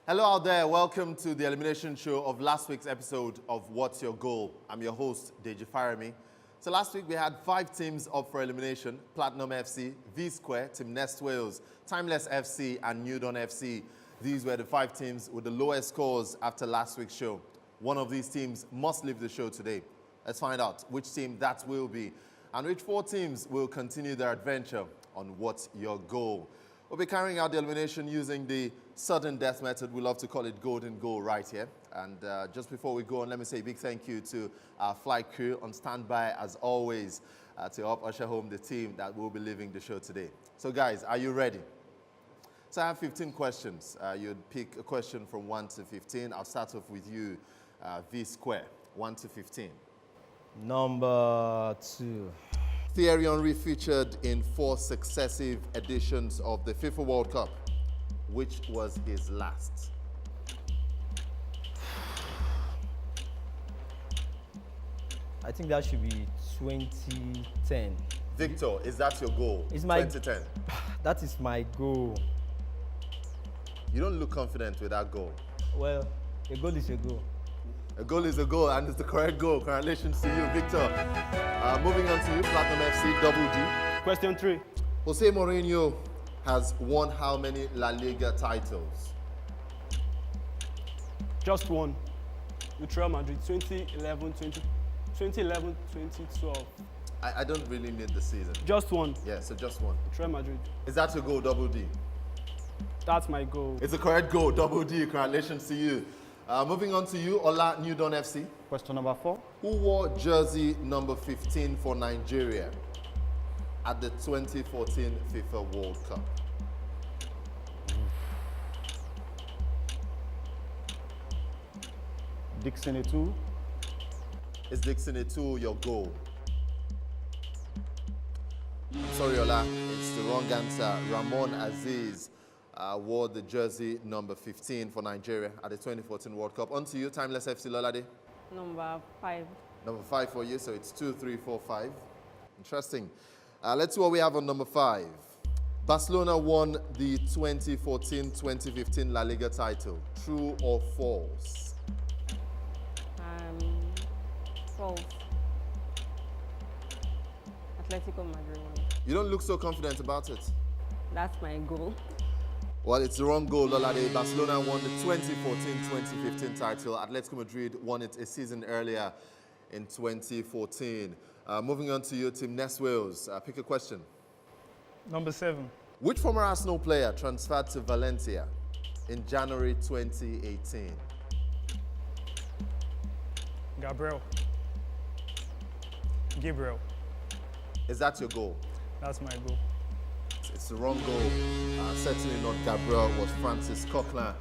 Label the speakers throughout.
Speaker 1: Hello out there, welcome to the elimination show of last week's episode of What's Your Goal? I'm your host, Deji Farami. So last week we had 5 teams up for elimination: Platinum FC, V-Square, Team Nest Wales, Timeless FC, and New Dawn FC. These were the 5 teams with the lowest scores after last week's show. One of these teams must leave the show today. Let's find out which team that will be, and which 4 teams will continue their adventure on What's Your Goal? We'll be carrying out the elimination using the sudden death method. We love to call it golden goal right here. And just before we go on, let me say a big thank you to our flight crew on standby, as always, to help usher home the team that will be leaving the show today. So guys, are you ready? So I have 15 questions. You'd pick a question from 1 to 15. I'll start off with you, V-Square, 1 to 15.
Speaker 2: Number 2.
Speaker 1: Thierry Henry featured in 4 successive editions of the FIFA World Cup. Which was his last?
Speaker 2: I think that should be 2010.
Speaker 1: Victor, is that your goal?
Speaker 2: It's my
Speaker 1: 2010.
Speaker 2: That is my goal.
Speaker 1: You don't look confident with that goal.
Speaker 2: Well, a goal is a goal.
Speaker 1: A goal is a goal, and it's the correct goal. Congratulations to you, Victor. Moving on to you, Platinum FC, Double D.
Speaker 3: Question 3.
Speaker 1: Jose Mourinho has won how many La Liga titles?
Speaker 3: Just one. With Real Madrid, 2011-2012.
Speaker 1: I don't really need the season.
Speaker 3: Just one.
Speaker 1: Yeah, so just one.
Speaker 3: With Real Madrid.
Speaker 1: Is that your goal, Double D?
Speaker 3: That's my goal.
Speaker 1: It's the correct goal, Double D. Congratulations to you. Moving on to you, Ola, New Dawn FC.
Speaker 4: Question number 4.
Speaker 1: Who wore jersey number 15 for Nigeria at the 2014 FIFA World Cup?
Speaker 4: Dixon Etu.
Speaker 1: Is Dixon Etu your goal? I'm sorry, Ola, it's the wrong answer. Ramon Aziz wore the jersey number 15 for Nigeria at the 2014 World Cup. On to you, Timeless FC, Lolade.
Speaker 5: Number 5.
Speaker 1: Number 5 for you, so it's 2, 3, 4, 5. Interesting. Let's see what we have on number 5. Barcelona won the 2014-2015 La Liga title. True or false?
Speaker 5: False. Atletico Madrid won.
Speaker 1: You don't look so confident about it.
Speaker 5: That's my goal.
Speaker 1: Well, it's the wrong goal, Lolade. Barcelona won the 2014-2015 title. Atletico Madrid won it a season earlier in 2014. Moving on to your team, Nest Wales. Pick a question.
Speaker 3: Number 7.
Speaker 1: Which former Arsenal player transferred to Valencia in January 2018?
Speaker 3: Gabriel.
Speaker 1: Is that your goal?
Speaker 3: That's my goal.
Speaker 1: It's the wrong goal. Certainly not Gabriel. It was Francis Coquelin,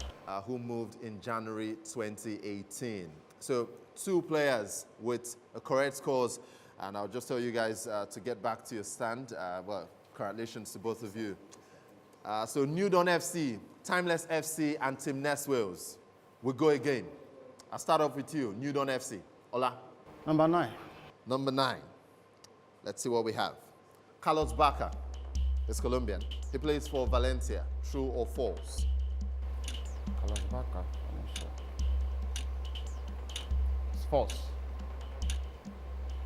Speaker 1: who moved in January 2018. So 2 players with correct scores, and I'll just tell you guys to get back to your stand. Well, congratulations to both of you. So New Dawn FC, Timeless FC, and Team Nest Wales. We'll go again. I'll start off with you, New Dawn FC. Ola.
Speaker 4: Number 9.
Speaker 1: Number 9. Let's see what we have. Carlos Bacca is Colombian. He plays for Valencia. True or false?
Speaker 4: Carlos Bacca. I'm not sure. It's false.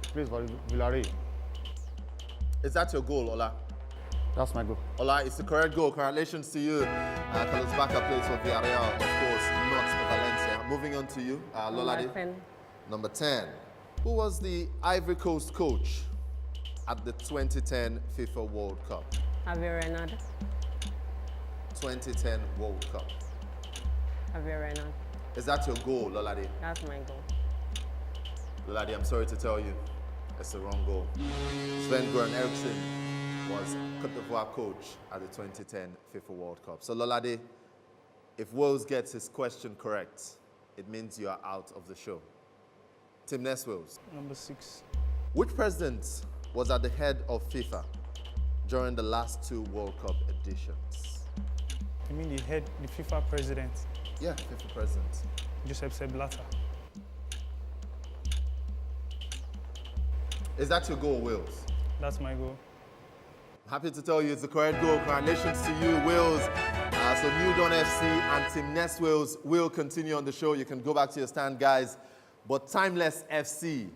Speaker 4: He plays for Villarreal.
Speaker 1: Is that your goal, Ola?
Speaker 4: That's my goal.
Speaker 1: Ola, it's the correct goal. Congratulations to you. Carlos Bacca plays for Villarreal, of course, not Valencia. Moving on to you, Lolade.
Speaker 5: Number 10.
Speaker 1: Number 10. Who was the Ivory Coast coach at the 2010 FIFA World Cup?
Speaker 5: Javier Renard.
Speaker 1: 2010 World Cup.
Speaker 5: Javier Renard.
Speaker 1: Is that your goal, Lolade?
Speaker 5: That's my goal.
Speaker 1: Lolade, I'm sorry to tell you, it's the wrong goal. Sven-Göran Eriksson was Côte d'Ivoire coach at the 2010 FIFA World Cup. So Lolade, if Wales gets his question correct, it means you are out of the show. Team Nest Wales.
Speaker 3: Number 6.
Speaker 1: Which president was at the head of FIFA during the last 2 World Cup editions?
Speaker 3: You mean the FIFA president?
Speaker 1: Yeah, FIFA president.
Speaker 3: Joseph Sepp Blatter.
Speaker 1: Is that your goal, Wales?
Speaker 3: That's my goal.
Speaker 1: Happy to tell you it's the correct goal. Congratulations to you, Wales. So New Dawn FC and Team Nest Wales will continue on the show. You can go back to your stand, guys. But Timeless FC,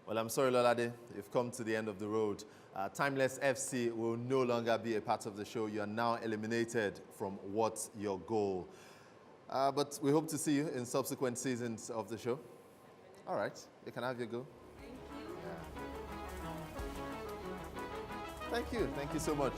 Speaker 1: well, I'm sorry, Lolade, you've come to the end of the road. Timeless FC will no longer be a part of the show. You are now eliminated from What's Your Goal. But we hope to see you in subsequent seasons of the show. All right, you can have your go. Thank you. Thank you so much.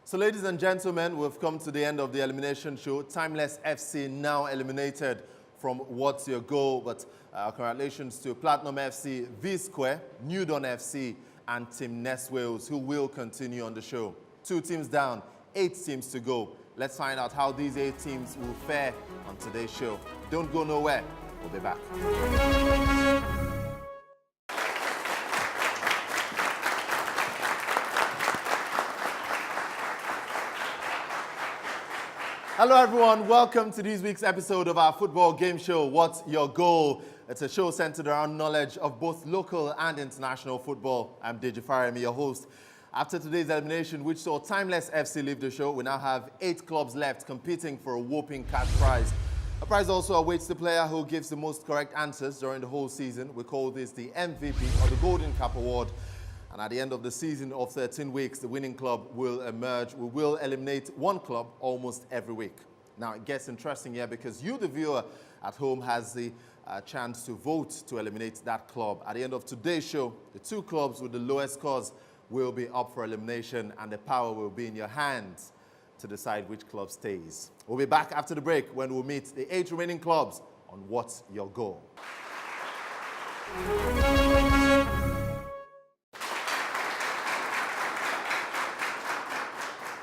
Speaker 1: So ladies and gentlemen, we've come to the end of the elimination show. Timeless FC now eliminated from What's Your Goal? But congratulations to Platinum FC, V-Square, New Dawn FC, and Team Nest Wales, who will continue on the show. 2 teams down, 8 teams to go. Let's find out how these 8 teams will fare on today's show. Don't go nowhere. We'll be back. Hello everyone, welcome to this week's episode of our football game show, What's Your Goal? It's a show centered around knowledge of both local and international football. I'm Deji Faremi, your host. After today's elimination, which saw Timeless FC leave the show, we now have 8 clubs left competing for a whopping cash prize. A prize also awaits the player who gives the most correct answers during the whole season. We call this the MVP or the Golden Cap Award. And at the end of the season of 13 weeks, the winning club will emerge. We will eliminate one club almost every week. Now, it gets interesting here because you, the viewer at home, has the chance to vote to eliminate that club. At the end of today's show, the 2 clubs with the lowest scores will be up for elimination, and the power will be in your hands to decide which club stays. We'll be back after the break when we'll meet the 8 remaining clubs on What's Your Goal?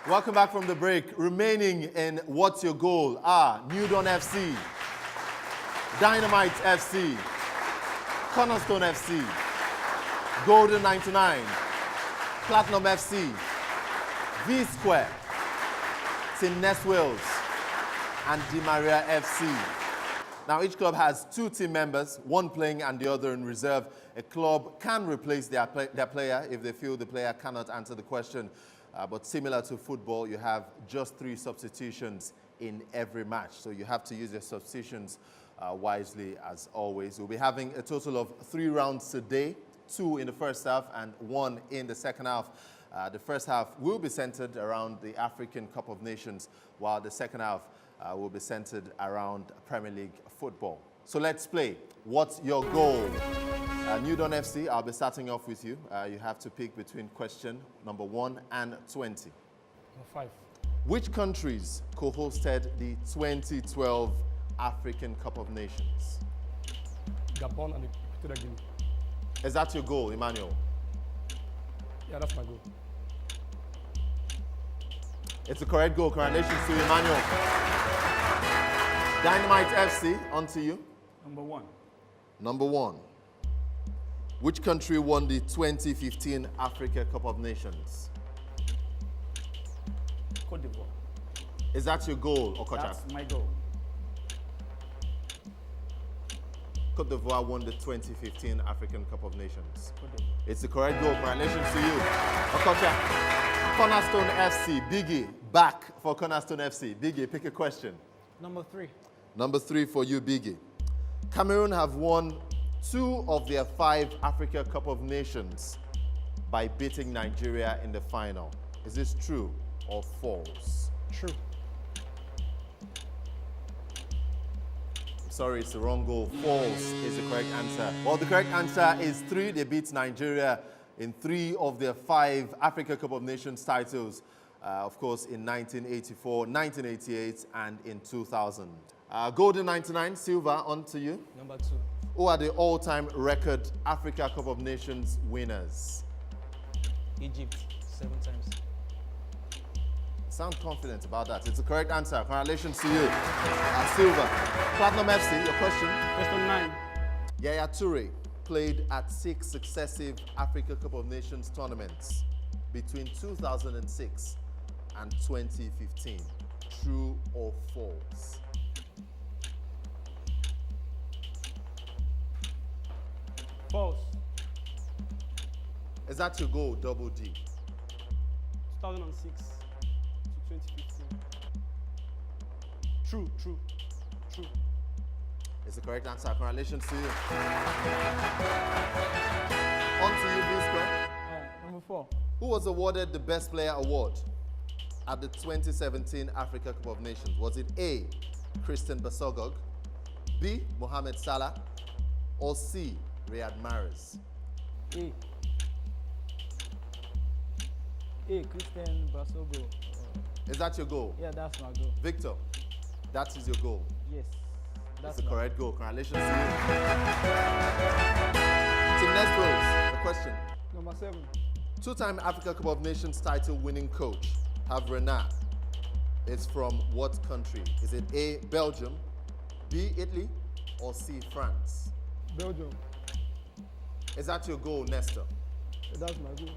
Speaker 1: Welcome back from the break. Remaining in What's Your Goal are New Dawn FC, Dynamite FC, Cornerstone FC, Golden 99, Platinum FC, V-Square, Team Nest Wales, and Di Maria FC. Now, each club has 2 team members, one playing and the other in reserve. A club can replace their player if they feel the player cannot answer the question. But similar to football, you have just 3 substitutions in every match. So you have to use your substitutions wisely as always. We'll be having a total of 3 rounds today, 2 in the first half and 1 in the second half. The first half will be centered around the African Cup of Nations, while the second half will be centered around Premier League football. So let's play. What's your goal? New Dawn FC, I'll be starting off with you. You have to pick between question number 1 and 20.
Speaker 3: Number 5.
Speaker 1: Which countries co-hosted the 2012 African Cup of Nations?
Speaker 3: Gabon and Equatorial Guinea.
Speaker 1: Is that your goal, Emmanuel?
Speaker 3: Yeah, that's my goal.
Speaker 1: It's a correct goal. Congratulations to Emmanuel. Dynamite FC, on to you.
Speaker 3: Number 1.
Speaker 1: Number 1. Which country won the 2015 Africa Cup of Nations?
Speaker 3: Côte d'Ivoire.
Speaker 1: Is that your goal, Okocha?
Speaker 3: That's my goal.
Speaker 1: Côte d'Ivoire won the 2015 African Cup of Nations.
Speaker 3: Côte d'Ivoire.
Speaker 1: It's the correct goal. Congratulations to you. Okocha. Cornerstone FC. Biggie, back for Cornerstone FC. Biggie, pick a question.
Speaker 2: Number 3.
Speaker 1: Number 3 for you, Biggie. Cameroon have won 2 of their 5 Africa Cup of Nations by beating Nigeria in the final. Is this true or false?
Speaker 3: True.
Speaker 1: Sorry, it's the wrong goal. False is the correct answer. Well, the correct answer is 3. They beat Nigeria in 3 of their 5 Africa Cup of Nations titles. Of course, in 1984, 1988, and in 2000. Golden 99, Silva, on to you.
Speaker 2: Number 2.
Speaker 1: Who are the all-time record Africa Cup of Nations winners?
Speaker 2: Egypt, 7 times.
Speaker 1: Sound confident about that. It's the correct answer. Congratulations to you. Silva. Platinum FC, your question.
Speaker 3: Question 9.
Speaker 1: Yaya Toure played at 6 successive Africa Cup of Nations tournaments between 2006 and 2015. True or false?
Speaker 3: False.
Speaker 1: Is that your goal, double D?
Speaker 3: 2006 to 2015. True.
Speaker 1: Is the correct answer. Congratulations to you. On to you, Blue Square.
Speaker 2: Number 4.
Speaker 1: Who was awarded the Best Player Award at the 2017 Africa Cup of Nations? Was it A, Christian Basogog, B, Mohamed Salah, or C, Riyad Mahrez?
Speaker 2: Christian Basogo.
Speaker 1: Is that your goal?
Speaker 2: Yeah, that's my goal.
Speaker 1: Victor, that is your goal.
Speaker 2: Yes.
Speaker 1: That's the correct goal. Congratulations to you. Team Next Rose, the question.
Speaker 3: Number 7.
Speaker 1: Two-time Africa Cup of Nations title winning coach, Havrenat, is from what country? Is it A, Belgium, B, Italy, or C, France?
Speaker 3: Belgium.
Speaker 1: Is that your goal, Nestor?
Speaker 3: That's my goal.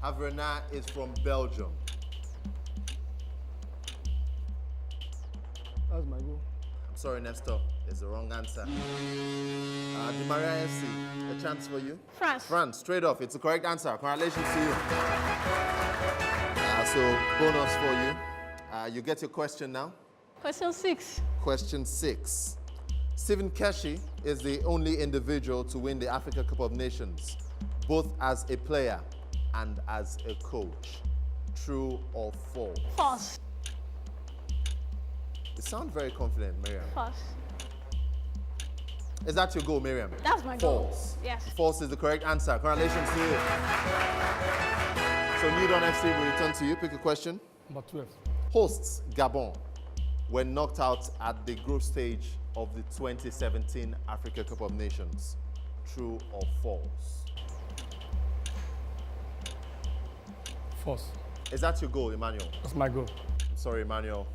Speaker 1: Havrenat is from Belgium.
Speaker 3: That's my goal.
Speaker 1: I'm sorry, Nestor, it's the wrong answer. Di Maria FC, a chance for you?
Speaker 5: France.
Speaker 1: France, straight off, it's the correct answer. Congratulations to you. So, bonus for you. You get your question now.
Speaker 5: Question 6.
Speaker 1: Question 6. Stephen Keshi is the only individual to win the Africa Cup of Nations, both as a player and as a coach. True or false?
Speaker 5: False.
Speaker 1: You sound very confident, Miriam.
Speaker 5: False.
Speaker 1: Is that your goal, Miriam?
Speaker 5: That's my goal.
Speaker 1: False.
Speaker 5: Yes.
Speaker 1: False is the correct answer. Congratulations to you. So, Newdon FC will return to you. Pick a question.
Speaker 3: Number 12.
Speaker 1: Hosts Gabon were knocked out at the group stage of the 2017 Africa Cup of Nations. True or false?
Speaker 3: False.
Speaker 1: Is that your goal, Emmanuel?
Speaker 3: That's my goal.
Speaker 1: I'm sorry, Emmanuel.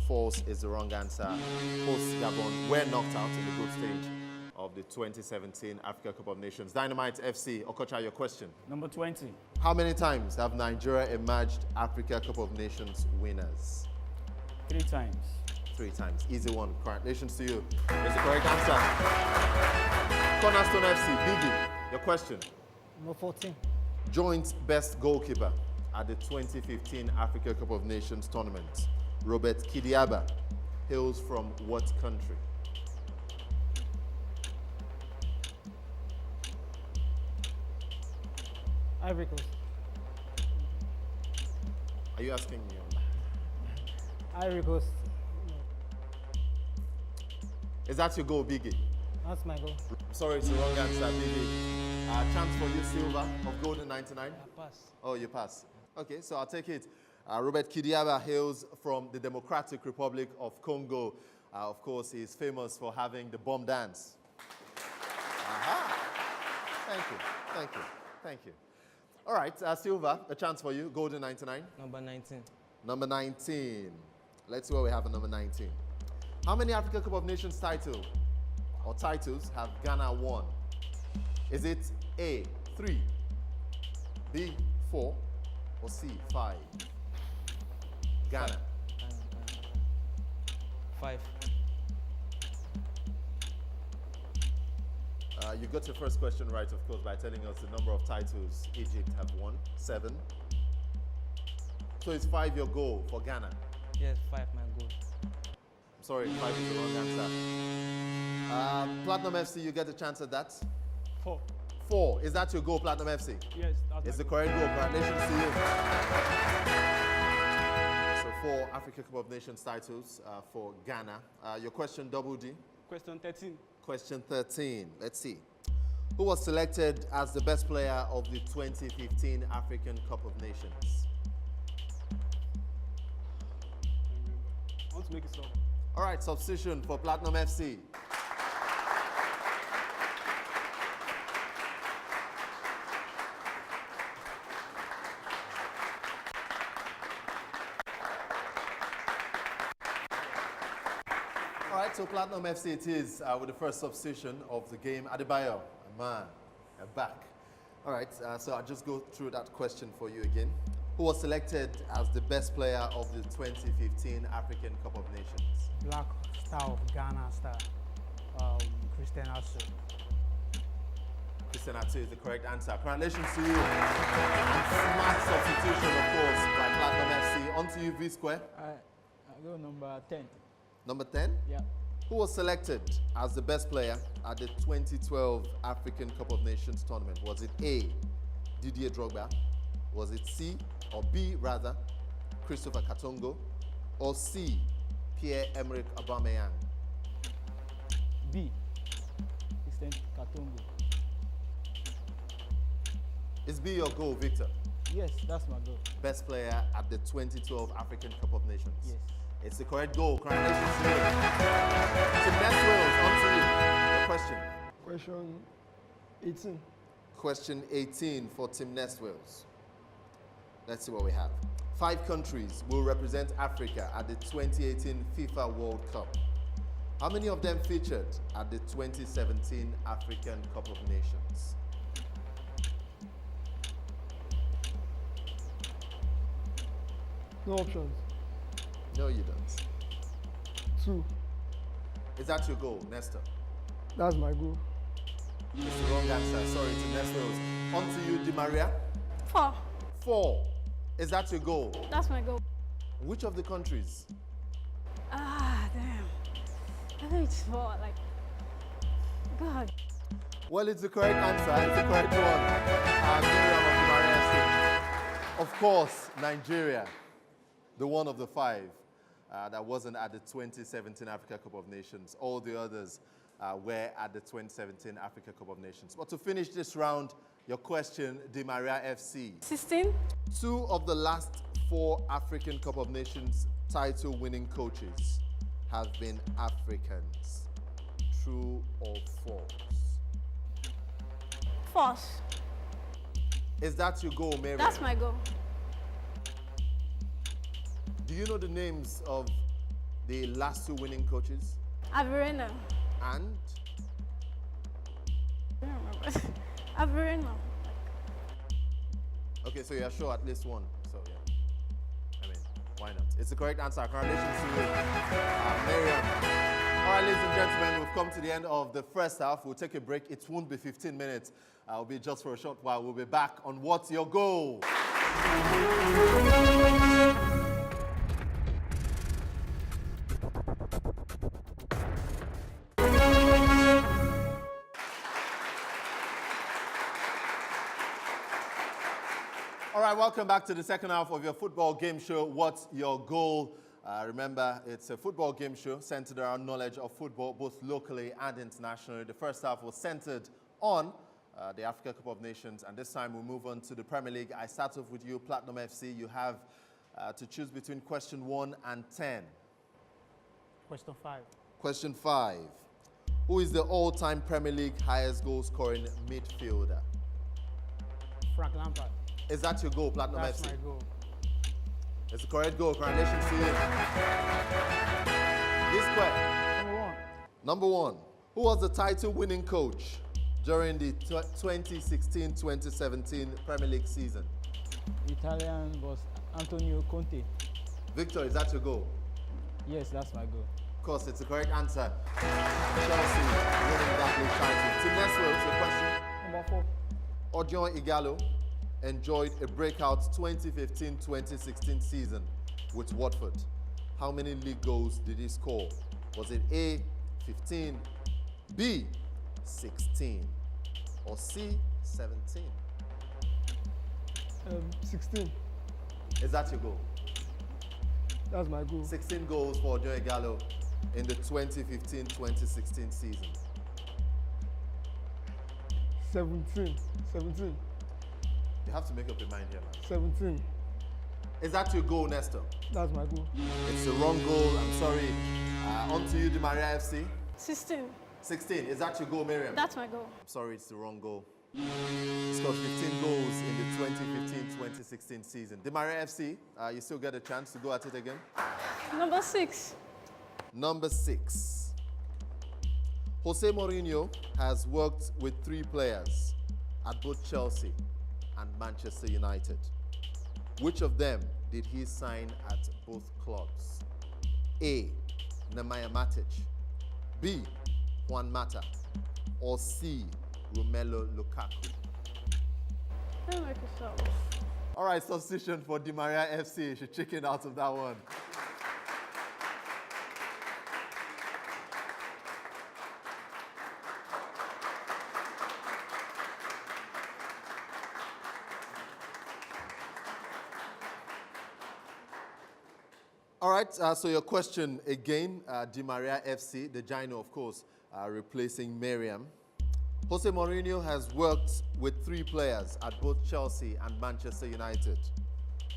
Speaker 1: False is the wrong answer. Hosts Gabon were knocked out in the group stage of the 2017 Africa Cup of Nations. Dynamite FC, Okocha, your question.
Speaker 2: Number 20.
Speaker 1: How many times have Nigeria emerged Africa Cup of Nations winners?
Speaker 2: 3 times.
Speaker 1: 3 times. Easy one. Congratulations to you. It's the correct answer. Cornerstone FC, Biggie, your question.
Speaker 2: Number 14.
Speaker 1: Joint best goalkeeper at the 2015 Africa Cup of Nations tournament. Robert Kidiaba hails from what country?
Speaker 2: Ivory Coast.
Speaker 1: Are you asking me?
Speaker 2: Ivory Coast.
Speaker 1: Is that your goal, Biggie?
Speaker 2: That's my goal.
Speaker 1: Sorry, it's the wrong answer, Biggie. Chance for you, Silva, of Golden 99.
Speaker 2: I pass.
Speaker 1: Oh, you pass. Okay, so I'll take it. Robert Kidiaba hails from the Democratic Republic of Congo. Of course, he's famous for having the bomb dance. Aha. Thank you. All right, Silva, a chance for you. Golden 99.
Speaker 2: Number 19.
Speaker 1: Number 19. Let's see what we have at number 19. How many Africa Cup of Nations titles have Ghana won? Is it A, 3, B, 4, or C, 5? Ghana.
Speaker 2: 5.
Speaker 1: You got your first question right, of course, by telling us the number of titles Egypt have won. 7. So it's 5 your goal for Ghana.
Speaker 2: Yes, 5 my goal.
Speaker 1: I'm sorry, 5 is the wrong answer. Platinum FC, you get a chance at that.
Speaker 3: 4.
Speaker 1: 4. Is that your goal, Platinum FC?
Speaker 3: Yes, that's
Speaker 1: It's
Speaker 3: my
Speaker 1: the
Speaker 3: goal.
Speaker 1: correct goal. Congratulations to you. So 4 Africa Cup of Nations titles for Ghana. Your question, Double D.
Speaker 3: Question 13.
Speaker 1: Question 13. Let's see. Who was selected as the best player of the 2015 African Cup of Nations?
Speaker 3: I want to make it so.
Speaker 1: All right, substitution for Platinum FC. All right, so Platinum FC it is with the first substitution of the game. Adebayo, a man, a back. All right, so I'll just go through that question for you again. Who was selected as the best player of the 2015 African Cup of Nations?
Speaker 2: Black Star of Ghana star. Christian Asu.
Speaker 1: 10-2 is the correct answer. Congratulations to you. And smart substitution, of course, by Platinum FC. On to you, V Square.
Speaker 2: I go number 10.
Speaker 1: Number 10.
Speaker 2: Yeah.
Speaker 1: Who was selected as the best player at the 2012 African Cup of Nations tournament? Was it A, Didier Drogba? Was it C, or B rather, Christopher Katongo? Or C, Pierre-Emerick Aubameyang?
Speaker 2: B. Extend Katongo.
Speaker 1: Is B your goal, Victor?
Speaker 2: Yes, that's my goal.
Speaker 1: Best player at the 2012 African Cup of Nations?
Speaker 2: Yes.
Speaker 1: It's the correct goal. Congratulations to you. Tim Wales, on to you. Your question.
Speaker 3: Question 18.
Speaker 1: Question 18 for Tim Wales. Let's see what we have. 5 countries will represent Africa at the 2018 FIFA World Cup. How many of them featured at the 2017 African Cup of Nations?
Speaker 3: No options.
Speaker 1: No, you don't.
Speaker 3: 2.
Speaker 1: Is that your goal, Nestor?
Speaker 3: That's my goal.
Speaker 1: It's the wrong answer. Sorry, to Wales. On to you, Di Maria.
Speaker 5: 4.
Speaker 1: 4. Is that your goal?
Speaker 5: That's my goal.
Speaker 1: Which of the countries?
Speaker 5: Ah, damn. I think it's 4. Like, God.
Speaker 1: Well, it's the correct answer. It's the correct one. Miriam of Di Maria State. Of course, Nigeria, the one of the 5 that wasn't at the 2017 Africa Cup of Nations. All the others were at the 2017 Africa Cup of Nations. But to finish this round, your question, Di Maria FC.
Speaker 5: 16.
Speaker 1: 2 of the last 4 African Cup of Nations title-winning coaches have been Africans. True or false?
Speaker 5: False.
Speaker 1: Is that your goal, Mary?
Speaker 5: That's my goal.
Speaker 1: Do you know the names of the last 2 winning coaches?
Speaker 5: Averino.
Speaker 1: And
Speaker 5: I don't remember. Averino.
Speaker 1: okay, so you're sure at least one. So yeah, I mean, why not? It's the correct answer. Congratulations to you, Miriam. All right, ladies and gentlemen, we've come to the end of the first half. We'll take a break. It won't be 15 minutes. It'll be just for a short while. We'll be back on What's Your Goal? All right, welcome back to the second half of your football game show, What's Your Goal? Remember, it's a football game show centered around knowledge of football, both locally and internationally. The first half was centered on the Africa Cup of Nations, and this time we'll move on to the Premier League. I start off with you, Platinum FC. You have to choose between question 1 and 10.
Speaker 2: Question 5.
Speaker 1: Question 5. Who is the all-time Premier League highest goal-scoring midfielder?
Speaker 2: Frank Lampard.
Speaker 1: Is that your goal, Platinum
Speaker 2: That's
Speaker 1: FC?
Speaker 2: my goal.
Speaker 1: It's the correct goal. Congratulations to you. This question.
Speaker 2: Number 1.
Speaker 1: Number 1. Who was the title-winning coach during the 2016-2017 Premier League season?
Speaker 2: Italian was Antonio Conte.
Speaker 1: Victor, is that your goal?
Speaker 2: Yes, that's my goal.
Speaker 1: Of course, it's the correct answer. Chelsea winning that league title. Tim Neswell, your question.
Speaker 3: Number 4.
Speaker 1: Odion Igalo enjoyed a breakout 2015-2016 season with Watford. How many league goals did he score? Was it A, 15, B, 16, or C, 17?
Speaker 3: 16.
Speaker 1: Is that your goal?
Speaker 3: That's my goal.
Speaker 1: 16 goals for Odion Igalo in the 2015-2016 season.
Speaker 3: 17.
Speaker 1: You have to make up your mind here, man.
Speaker 3: 17.
Speaker 1: Is that your goal, Nestor?
Speaker 3: That's my goal.
Speaker 1: It's the wrong goal. I'm sorry. On to you, Di Maria FC.
Speaker 5: 16.
Speaker 1: 16. Is that your goal, Miriam?
Speaker 5: That's my goal.
Speaker 1: I'm sorry, it's the wrong goal. He scored 15 goals in the 2015-2016 season. Di Maria FC, you still get a chance to go at it again.
Speaker 5: Number 6.
Speaker 1: Number 6. Jose Mourinho has worked with 3 players at both Chelsea and Manchester United. Which of them did he sign at both clubs? A, Nemanja Matic, B, Juan Mata, or C, Romelu Lukaku?
Speaker 5: Don't make yourself.
Speaker 1: All right, substitution for Di Maria FC. She chickened out of that one. All right, so your question again, Di Maria FC, the Gino, of course, replacing Miriam. Jose Mourinho has worked with 3 players at both Chelsea and Manchester United.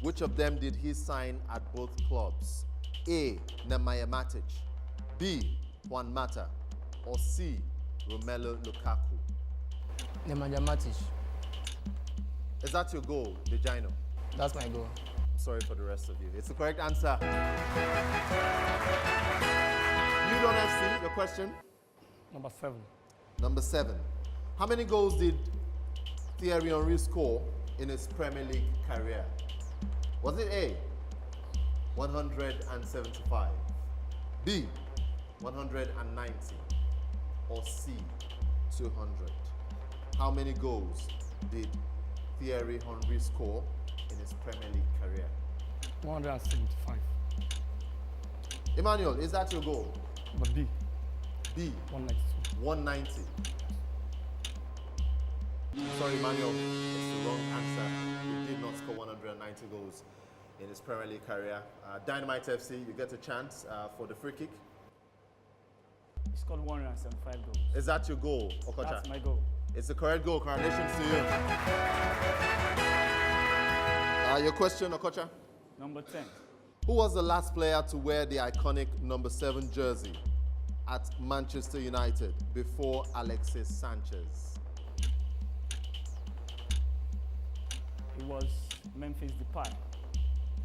Speaker 1: Which of them did he sign at both clubs? A. Nemanja Matic, B. Juan Mata, or C. Romelu Lukaku?
Speaker 2: Nemanja Matic.
Speaker 1: Is that your goal, the Gino?
Speaker 2: That's my goal.
Speaker 1: Sorry for the rest of you. It's the correct answer. You don't FC, your question?
Speaker 3: Number 7.
Speaker 1: Number 7. How many goals did Thierry Henry score in his Premier League career? Was it A, 175, B, 190, or C, 200? How many goals did Thierry Henry score in his Premier League career?
Speaker 3: 175.
Speaker 1: Emmanuel, is that your goal?
Speaker 3: But B.
Speaker 1: B,
Speaker 3: 192.
Speaker 1: 190. Sorry, Emmanuel, it's the wrong answer. He did not score 190 goals in his Premier League career. Dynamite FC, you get a chance for the free kick.
Speaker 2: He scored 175 goals.
Speaker 1: Is that your goal, Okocha?
Speaker 2: That's my goal.
Speaker 1: It's the correct goal. Congratulations to you. Your question, Okocha?
Speaker 2: Number 10.
Speaker 1: Who was the last player to wear the iconic number 7 jersey at Manchester United before Alexis Sanchez?
Speaker 2: It was Memphis Depay.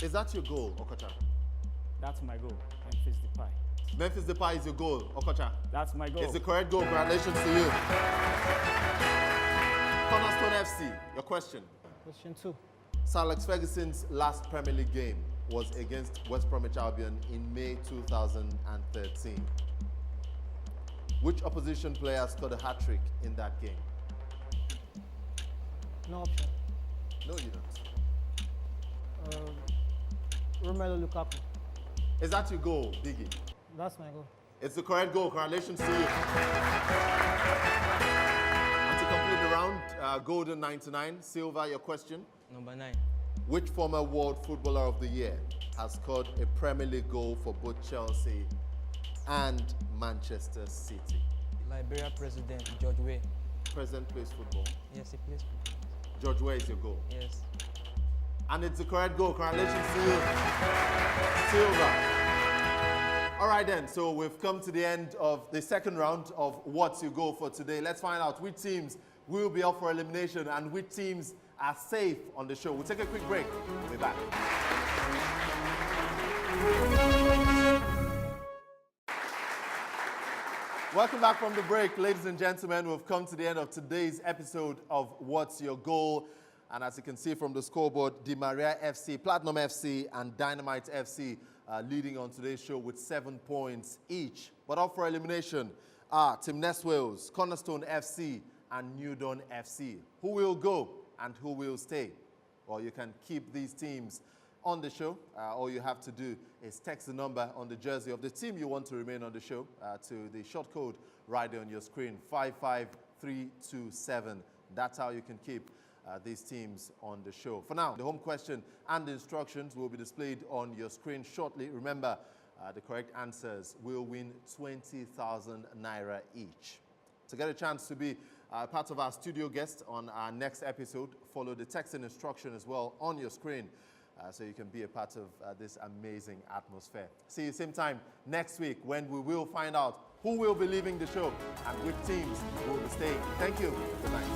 Speaker 1: Is that your goal, Okocha?
Speaker 2: That's my goal. Memphis Depay.
Speaker 1: Memphis Depay is your goal, Okocha?
Speaker 2: That's my goal.
Speaker 1: It's the correct goal. Congratulations to you. Cornerstone FC, your question.
Speaker 2: Question 2.
Speaker 1: Sir Alex Ferguson's last Premier League game was against West Bromwich Albion in May 2013. Which opposition player scored a hat-trick in that game?
Speaker 2: No option.
Speaker 1: No, you don't.
Speaker 2: Romelu Lukaku.
Speaker 1: Is that your goal, Biggie?
Speaker 2: That's my goal.
Speaker 1: It's the correct goal. Congratulations to you. And to complete the round, Golden 99, Silva, your question.
Speaker 2: Number 9.
Speaker 1: Which former World Footballer of the Year has scored a Premier League goal for both Chelsea and Manchester City?
Speaker 6: Liberia President George Weah.
Speaker 1: President plays football.
Speaker 6: Yes, he plays football.
Speaker 1: George Weah is your goal.
Speaker 6: Yes.
Speaker 1: And it's the correct goal. Congratulations to you, Silva. All right then, so we've come to the end of the second round of What's Your Goal for today. Let's find out which teams will be up for elimination and which teams are safe on the show. We'll take a quick break. We'll be back. Welcome back from the break, ladies and gentlemen. We've come to the end of today's episode of What's Your Goal? And as you can see from the scoreboard, Di Maria FC, Platinum FC, and Dynamite FC leading on today's show with 7 points each. But up for elimination are Team Nest Wales, Cornerstone FC, and New Dawn FC. Who will go and who will stay? Well, you can keep these teams on the show. All you have to do is text the number on the jersey of the team you want to remain on the show to the short code right there on your screen, 55327. That's how you can keep these teams on the show. For now, the home question and the instructions will be displayed on your screen shortly. Remember, the correct answers will win 20,000 naira each. To get a chance to be part of our studio guest on our next episode, follow the text and instruction as well on your screen so you can be a part of this amazing atmosphere. See you same time next week when we will find out who will be leaving the show and which teams will be staying. Thank you. Good night.